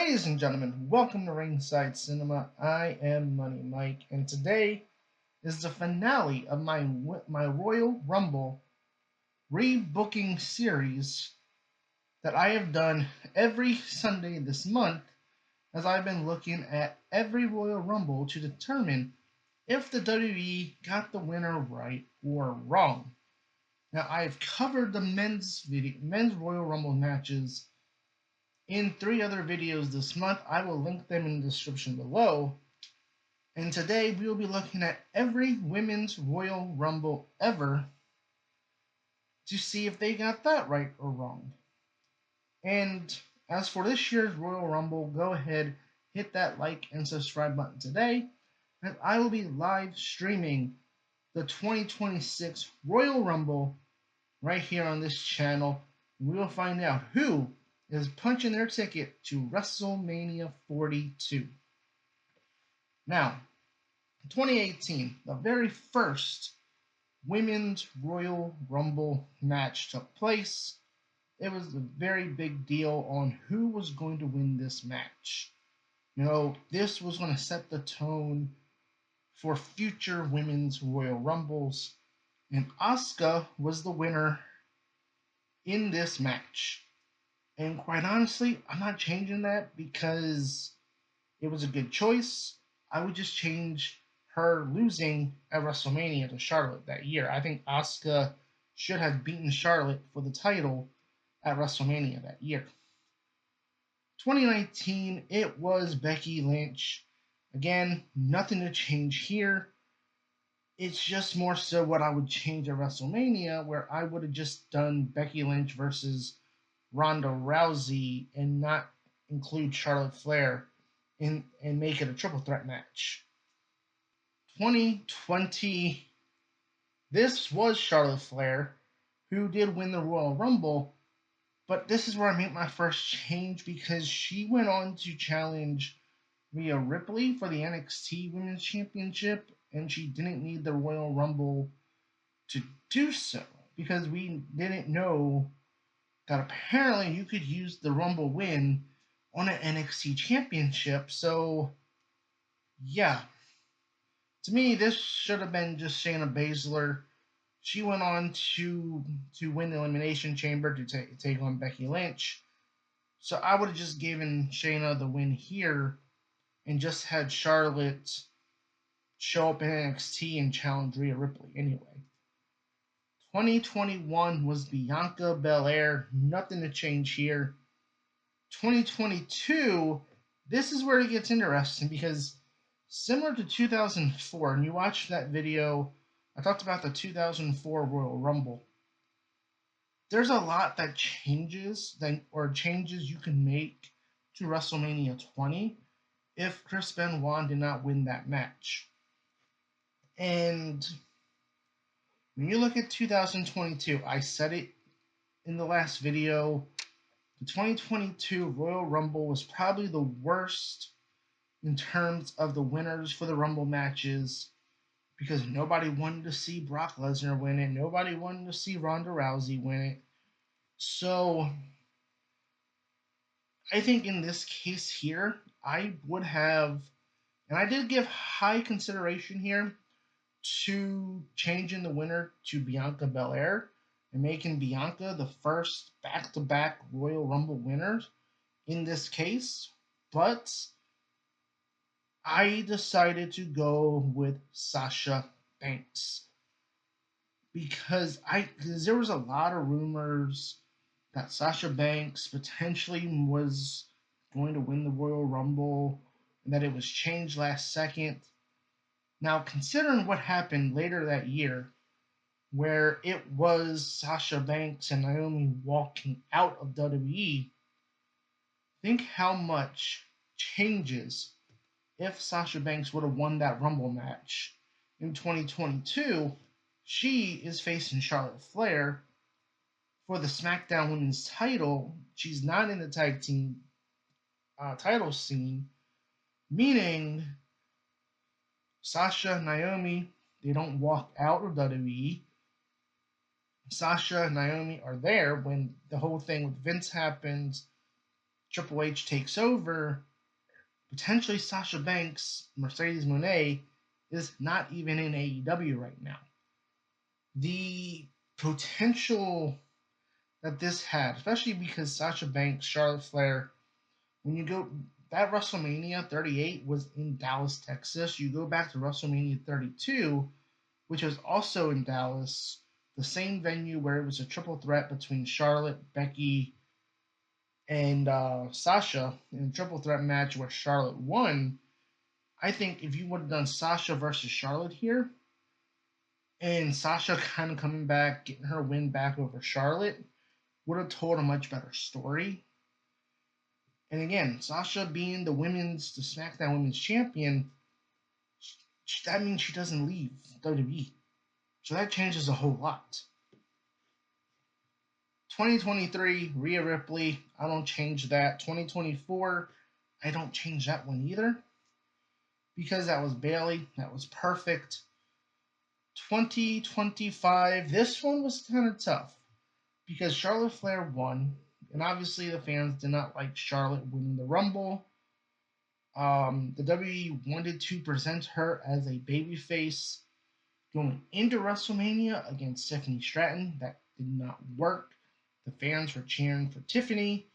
Ladies and gentlemen, welcome to Ringside Cinema. I am Money Mike, and today is the finale of my Royal Rumble rebooking series that I have done every Sunday this month, as I've been looking at every Royal Rumble to determine if the WWE got the winner right or wrong. Now, I've covered the men's Royal Rumble matches in 3 other videos this month. I will link them in the description below. And today we will be looking at every women's Royal Rumble ever to see if they got that right or wrong. And as for this year's Royal Rumble, go ahead, hit that like and subscribe button today, and I will be live streaming the 2026 Royal Rumble right here on this channel. We will find out who is punching their ticket to WrestleMania 42. Now, 2018, the very first Women's Royal Rumble match took place. It was a very big deal on who was going to win this match. This was going to set the tone for future Women's Royal Rumbles, and Asuka was the winner in this match. And quite honestly, I'm not changing that because it was a good choice. I would just change her losing at WrestleMania to Charlotte that year. I think Asuka should have beaten Charlotte for the title at WrestleMania that year. 2019, it was Becky Lynch. Again, nothing to change here. It's just more so what I would change at WrestleMania, where I would have just done Becky Lynch versus Ronda Rousey and not include Charlotte Flair and make it a triple threat match. 2020, this was Charlotte Flair, who did win the Royal Rumble, but this is where I make my first change because she went on to challenge Rhea Ripley for the NXT Women's Championship, and she didn't need the Royal Rumble to do so because we didn't know that apparently you could use the Rumble win on an NXT Championship. So, yeah. To me, this should have been just Shayna Baszler. She went on to win the Elimination Chamber to take on Becky Lynch. So I would have just given Shayna the win here and just had Charlotte show up in NXT and challenge Rhea Ripley anyway. 2021 was Bianca Belair. Nothing to change here. 2022, this is where it gets interesting because similar to 2004, and you watch that video, I talked about the 2004 Royal Rumble. There's a lot that changes you can make to WrestleMania 20 if Chris Benoit did not win that match. And when you look at 2022, I said it in the last video, the 2022 Royal Rumble was probably the worst in terms of the winners for the Rumble matches because nobody wanted to see Brock Lesnar win it. Nobody wanted to see Ronda Rousey win it. So I think in this case here, I would have, and I did give high consideration here to changing the winner to Bianca Belair and making Bianca the first back-to-back Royal Rumble winner in this case. But I decided to go with Sasha Banks because there was a lot of rumors that Sasha Banks potentially was going to win the Royal Rumble and that it was changed last second. Now, considering what happened later that year, where it was Sasha Banks and Naomi walking out of WWE, think how much changes if Sasha Banks would have won that Rumble match. In 2022, she is facing Charlotte Flair for the SmackDown Women's title. She's not in the tag team title scene, meaning Sasha and Naomi, they don't walk out of WWE. Sasha and Naomi are there when the whole thing with Vince happens. Triple H takes over, potentially Sasha Banks, Mercedes Moné is not even in AEW right now. The potential that this had, especially because Sasha Banks, Charlotte Flair, when you go, that WrestleMania 38 was in Dallas, Texas. You go back to WrestleMania 32, which was also in Dallas, the same venue where it was a triple threat between Charlotte, Becky, and Sasha in a triple threat match where Charlotte won. I think if you would have done Sasha versus Charlotte here, and Sasha kind of coming back, getting her win back over Charlotte, would have told a much better story. And again, Sasha being the SmackDown Women's Champion, that means she doesn't leave WWE. So that changes a whole lot. 2023, Rhea Ripley, I don't change that. 2024, I don't change that one either. Because that was Bayley, that was perfect. 2025, this one was kind of tough. Because Charlotte Flair won, and obviously the fans did not like Charlotte winning the Rumble. The WWE wanted to present her as a babyface going into WrestleMania against Tiffany Stratton. That did not work. The fans were cheering for Tiffany.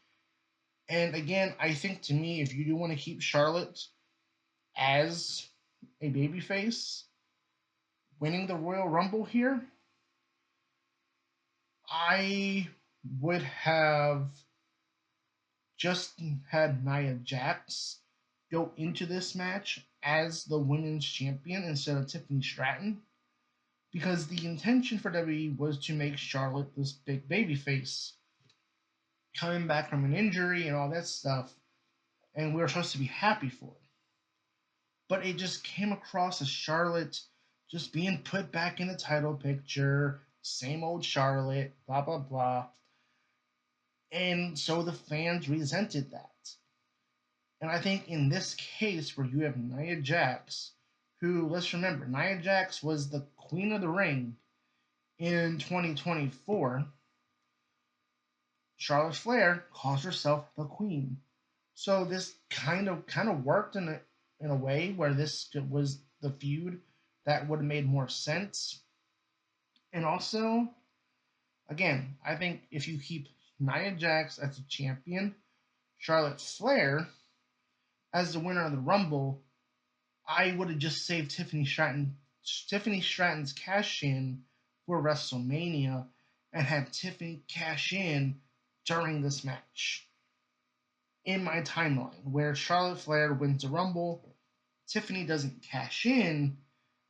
And again, I think to me, if you do want to keep Charlotte as a babyface, winning the Royal Rumble here, I would have just had Nia Jax go into this match as the women's champion instead of Tiffany Stratton, because the intention for WWE was to make Charlotte this big baby face coming back from an injury and all that stuff, and we were supposed to be happy for it. But it just came across as Charlotte just being put back in the title picture, same old Charlotte, blah blah blah. And so the fans resented that. And I think in this case where you have Nia Jax, who, let's remember, Nia Jax was the queen of the ring in 2024, Charlotte Flair calls herself the queen. So this kind of worked in a way where this was the feud that would have made more sense. And also, again, I think if you keep Nia Jax as a champion, Charlotte Flair as the winner of the Rumble, I would have just saved Tiffany Stratton's cash in for WrestleMania and had Tiffany cash in during this match. In my timeline, where Charlotte Flair wins the Rumble, Tiffany doesn't cash in,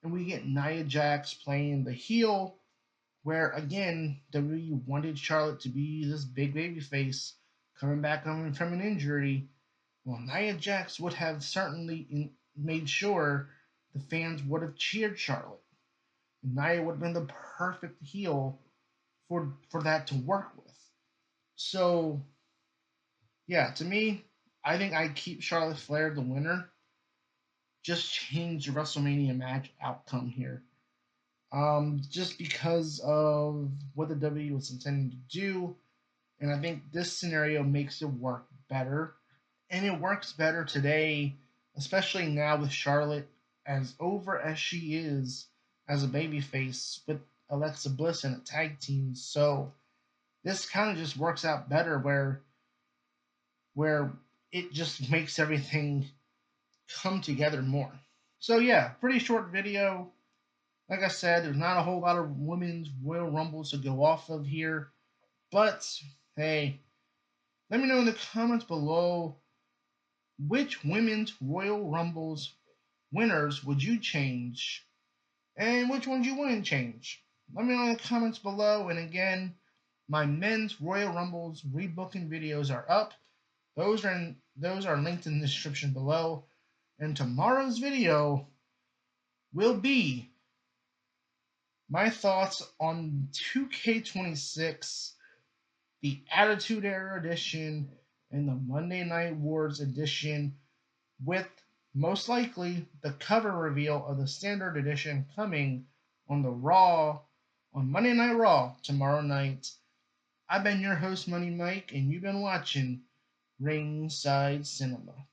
and we get Nia Jax playing the heel, where again, WWE wanted Charlotte to be this big baby face coming back from an injury. Well, Nia Jax would have certainly made sure the fans would have cheered Charlotte. Nia would have been the perfect heel for that to work with. So, yeah, to me, I think I keep Charlotte Flair the winner. Just change the WrestleMania match outcome here. Just because of what the WWE was intending to do, and I think this scenario makes it work better. And it works better today, especially now with Charlotte as over as she is as a babyface with Alexa Bliss in a tag team. So this kind of just works out better where it just makes everything come together more. So yeah, pretty short video. Like I said, there's not a whole lot of women's Royal Rumbles to go off of here. But hey, let me know in the comments below which women's Royal Rumbles winners would you change and which ones you wouldn't change. Let me know in the comments below. And again, my men's Royal Rumbles rebooking videos are up. Those are linked in the description below. And tomorrow's video will be my thoughts on 2K26, the Attitude Era edition, and the Monday Night Wars edition, with most likely the cover reveal of the Standard Edition coming on Monday Night Raw tomorrow night. I've been your host, Money Mike, and you've been watching Ringside Cinema.